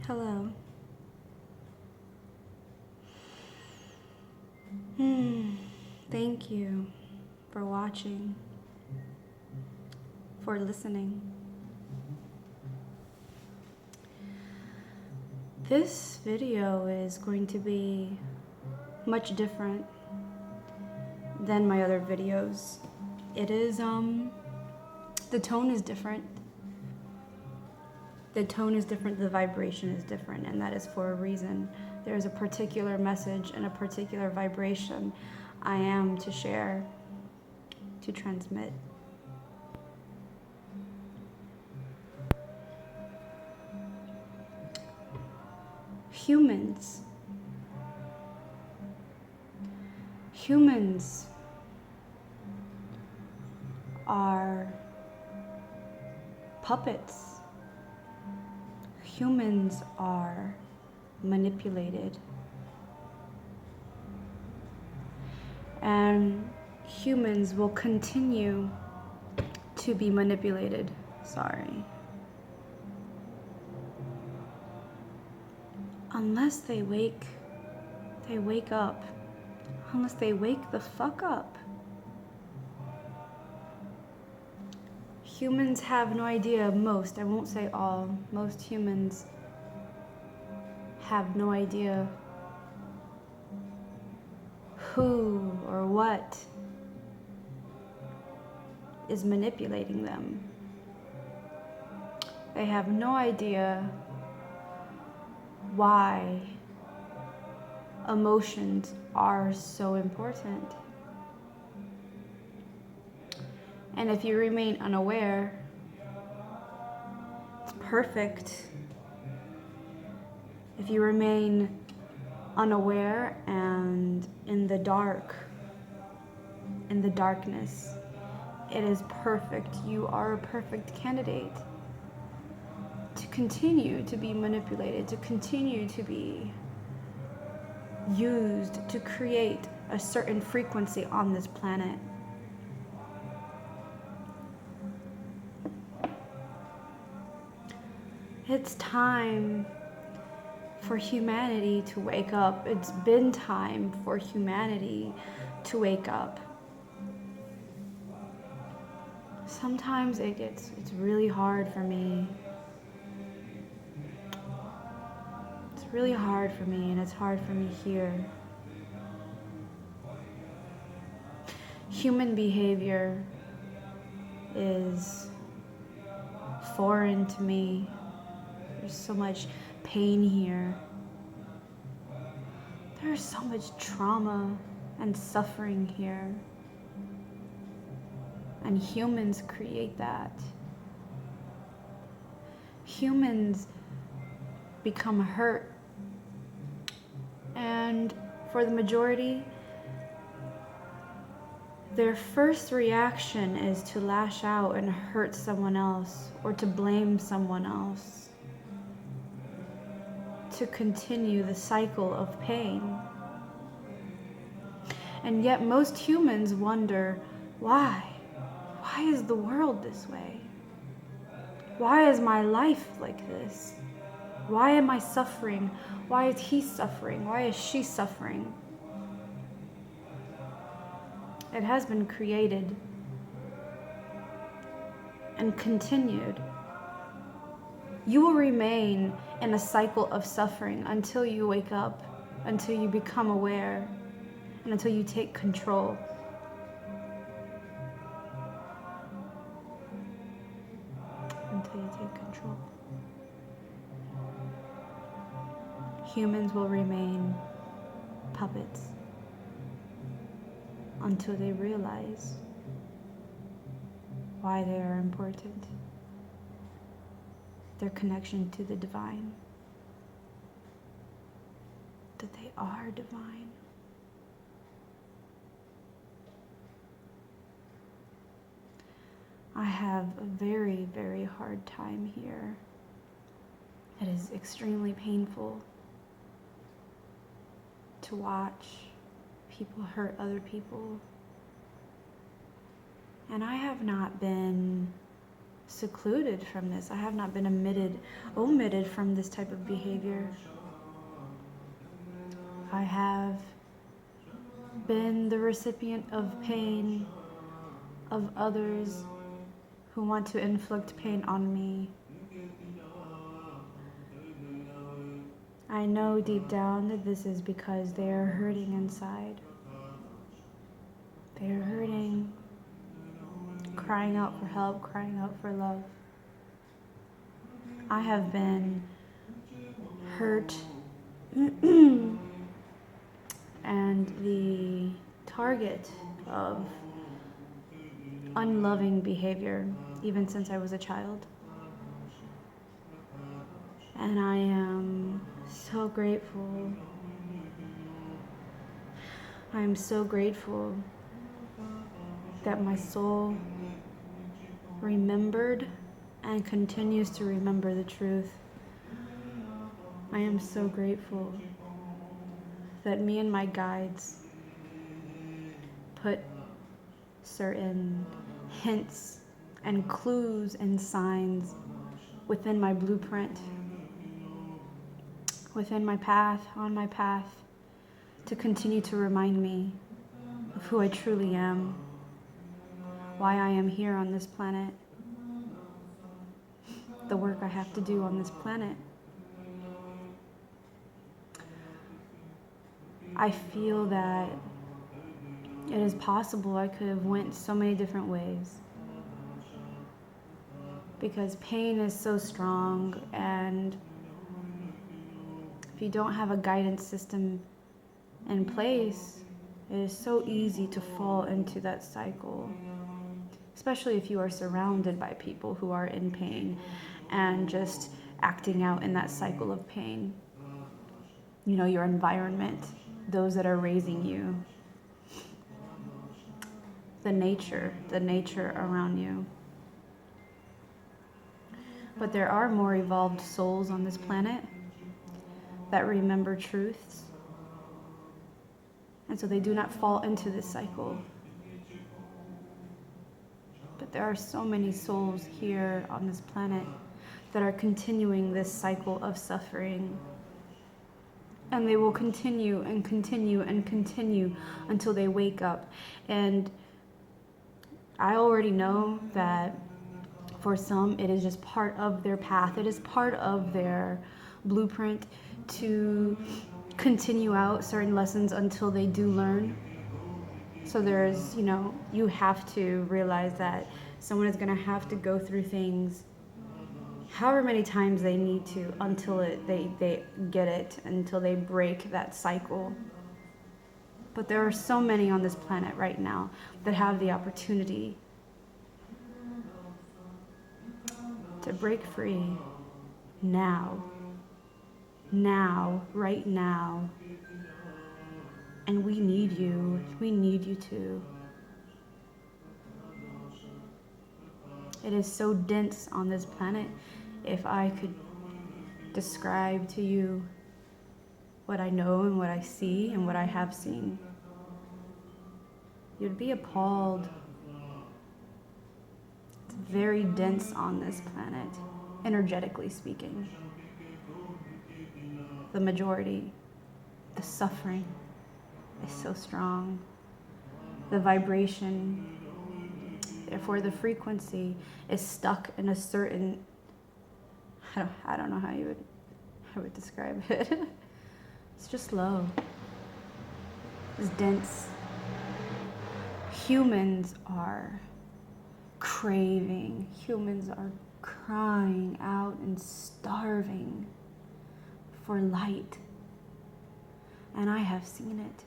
Hello. Thank you for watching, for listening. This video is going to be much different than my other videos. It is, the tone is different. The tone is different, the vibration is different, and that is for a reason. There is a particular message and a particular vibration I am to share, to transmit. Humans are puppets. Humans are manipulated. And humans will continue to be manipulated. Sorry. Unless they wake up. Unless they wake the fuck up. Humans have no idea, I won't say all, most humans have no idea who or what is manipulating them. They have no idea why emotions are so important. And if you remain unaware, it's perfect. If you remain unaware and in the dark, in the darkness, it is perfect. You are a perfect candidate to continue to be manipulated, to continue to be used to create a certain frequency on this planet. It's time for humanity to wake up. It's been time for humanity to wake up. Sometimes it's really hard for me. It's really hard for me, and it's hard for me here. Human behavior is foreign to me. There's so much pain here. There's so much trauma and suffering here. And humans create that. Humans become hurt. And for the majority, their first reaction is to lash out and hurt someone else or to blame someone else, to continue the cycle of pain. And yet most humans wonder, why? Why is the world this way? Why is my life like this? Why am I suffering? Why is he suffering? Why is she suffering? It has been created and continued. You will remain in a cycle of suffering until you wake up, until you become aware, and until you take control. Until you take control. Humans will remain puppets until they realize why they are important. Their connection to the divine. That they are divine. I have a very, very hard time here. It is extremely painful to watch people hurt other people. And I have not been secluded from this. I have not been omitted from this type of behavior. I have been the recipient of pain of others who want to inflict pain on me. I know deep down that this is because they are hurting inside. They are hurting, crying out for help, crying out for love. I have been hurt and the target of unloving behavior even since I was a child. And I am so grateful. I am so grateful that my soul remembered and continues to remember the truth. I am so grateful that me and my guides put certain hints and clues and signs within my blueprint, within my path, on my path, to continue to remind me of who I truly am, why I am here on this planet, the work I have to do on this planet. I feel that it is possible I could have went so many different ways, because pain is so strong, and if you don't have a guidance system in place, it is so easy to fall into that cycle, especially if you are surrounded by people who are in pain and just acting out in that cycle of pain. You know, your environment, those that are raising you, the nature around you. But there are more evolved souls on this planet that remember truths, and so they do not fall into this cycle. But there are so many souls here on this planet that are continuing this cycle of suffering, and they will continue and continue and continue until they wake up. And I already know that for some, it is just part of their path. It is part of their blueprint to continue out certain lessons until they do learn. So there's, you have to realize that someone is going to have to go through things however many times they need to until they get it, until they break that cycle. But there are so many on this planet right now that have the opportunity to break free now, right now. And we need you. We need you too. It is so dense on this planet. If I could describe to you what I know and what I see and what I have seen, you'd be appalled. It's very dense on this planet, energetically speaking. The majority, the suffering is so strong. The vibration, therefore the frequency, is stuck in a certain, I don't know how I would describe it. It's just low. It's dense. Humans are craving. Humans are crying out and starving for light. And I have seen it.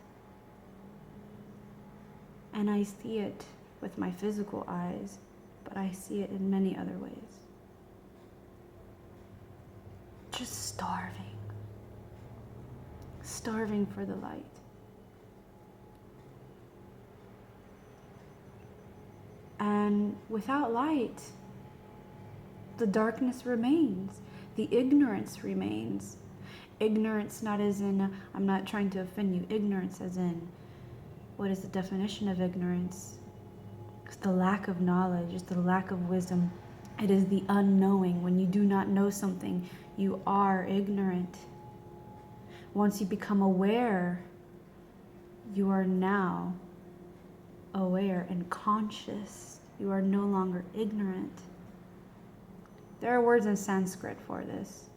And I see it with my physical eyes, but I see it in many other ways. Just starving. Starving for the light. And without light, the darkness remains. The ignorance remains. Ignorance not as in, I'm not trying to offend you. Ignorance as in, what is the definition of ignorance? It's the lack of knowledge. It's the lack of wisdom. It is the unknowing. When you do not know something, you are ignorant. Once you become aware, you are now aware and conscious. You are no longer ignorant. There are words in Sanskrit for this,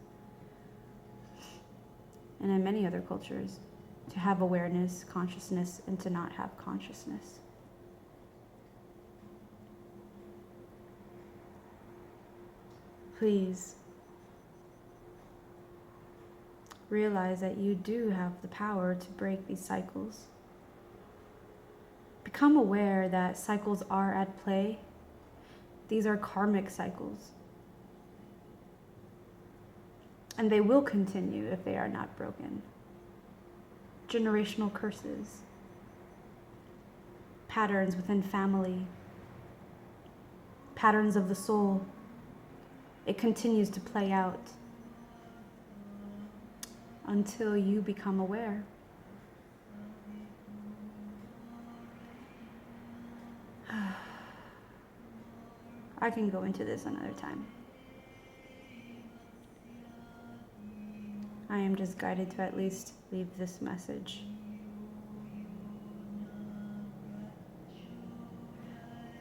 and in many other cultures, to have awareness, consciousness, and to not have consciousness. Please realize that you do have the power to break these cycles. Become aware that cycles are at play. These are karmic cycles. And they will continue if they are not broken. Generational curses, patterns within family, patterns of the soul. It continues to play out until you become aware. I can go into this another time. I am just guided to at least leave this message.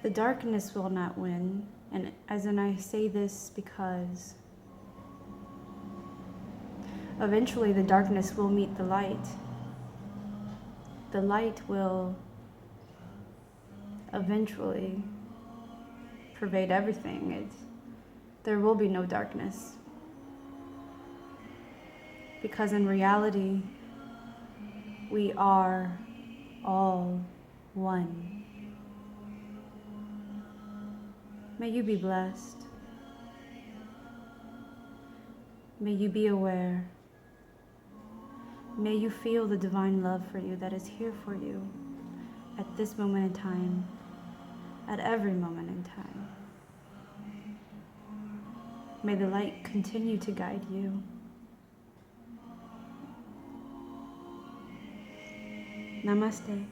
The darkness will not win, and I say this because eventually the darkness will meet the light. The light will eventually pervade everything. There will be no darkness. Because in reality, we are all one. May you be blessed. May you be aware. May you feel the divine love for you that is here for you at this moment in time, at every moment in time. May the light continue to guide you. Namaste.